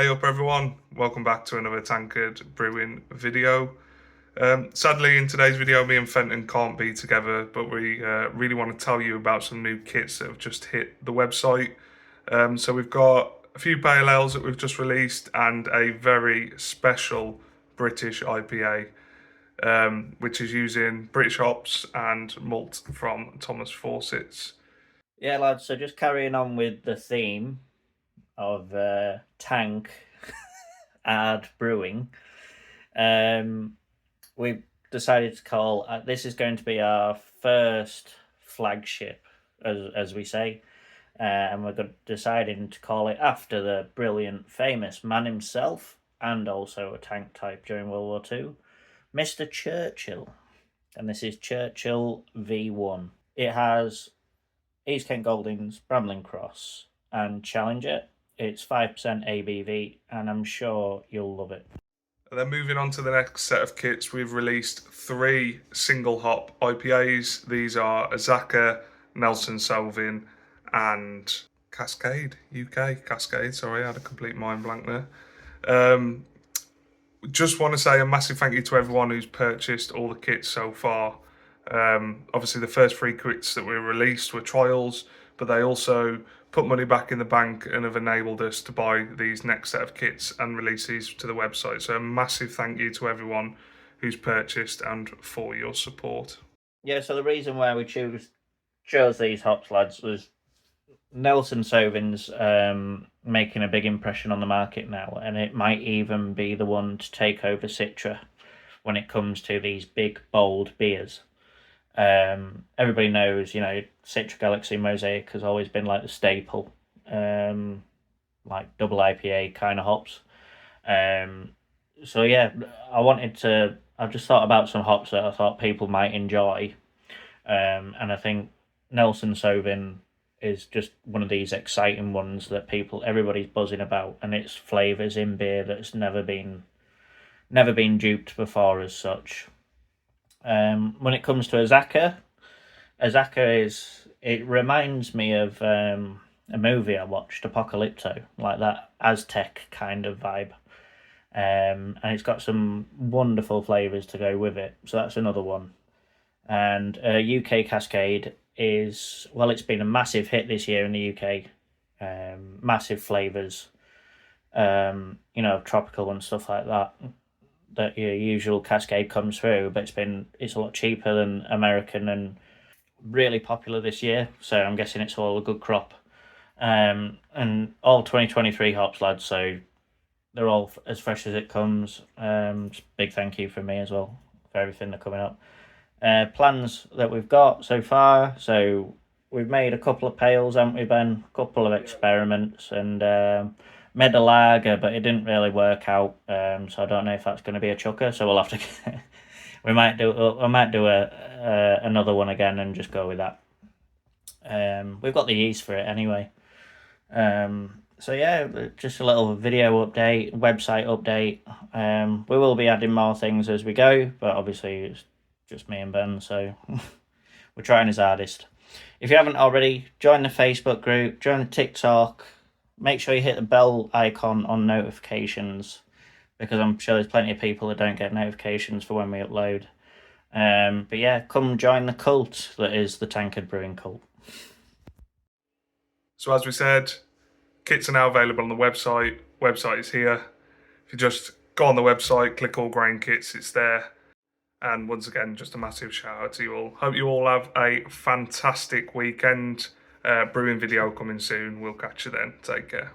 Hey up everyone, welcome back to another Tankard Brewing video. Sadly in today's video me and Fenton can't be together, but we really want to tell you about some new kits that have just hit the website. So we've got a few pale ales that we've just released and a very special British IPA, which is using British hops and malt from Thomas Fawcett's. Yeah, lads, so just carrying on with the theme of tank ad brewing, we've decided to call this is going to be our first flagship, as we say, and we're deciding to call it after the brilliant, famous man himself, and also a tank type during World War II, Mr. Chruchill. And this is Chruchill V1. It has East Kent Goldings, Bramling Cross, and Challenger. It's 5% ABV, and I'm sure you'll love it. And then moving on to the next set of kits, we've released 3 single hop IPAs. These are Azzaca, Nelson Sauvin, and Cascade, UK. Cascade, sorry, I had a complete mind blank there. Just want to say a massive thank you to everyone who's purchased all the kits so far. Obviously the first 3 kits that we released were trials, but they also put money back in the bank and have enabled us to buy these next set of kits and release these to the website. So a massive thank you to everyone who's purchased and for your support. Yeah, so the reason why we chose these hops, lads, was Nelson Sauvin's making a big impression on the market now, and it might even be the one to take over Citra when it comes to these big, bold beers. Everybody knows, Citra Galaxy Mosaic has always been like the staple, like double IPA kind of hops. So yeah, I just thought about some hops that I thought people might enjoy. And I think Nelson Sauvin is just one of these exciting ones that everybody's buzzing about, and its flavours in beer that's never been duped before as such. When it comes to Azzaca it reminds me of a movie I watched, Apocalypto, like that Aztec kind of vibe. And it's got some wonderful flavours to go with it, so that's another one. And UK Cascade it's been a massive hit this year in the UK. Massive flavours, tropical and stuff like that your usual Cascade comes through, but it's a lot cheaper than American and really popular this year, so I'm guessing it's all a good crop. And all 2023 hops, lads, so they're all as fresh as it comes. Big thank you from me as well for everything that's coming up. Plans that we've got so far, so we've made a couple of pails, haven't we, Ben? A couple of experiments, and made a lager, but it didn't really work out, so I don't know if that's going to be a chucker, so we'll have to we might do another one again and just go with that. We've got the yeast for it anyway. So yeah, just a little video update, website update. We will be adding more things as we go, but obviously it's just me and Ben, so we're trying his hardest. If you haven't already, join the Facebook group, join the TikTok. Make sure you hit the bell icon on notifications, because I'm sure there's plenty of people that don't get notifications for when we upload. But yeah, come join the cult that is the Tankard Brewing cult. So as we said, kits are now available on the website. Website is here. If you just go on the website, click all grain kits, it's there. And once again, just a massive shout out to you all. Hope you all have a fantastic weekend. Brewing video coming soon. We'll catch you then. Take care.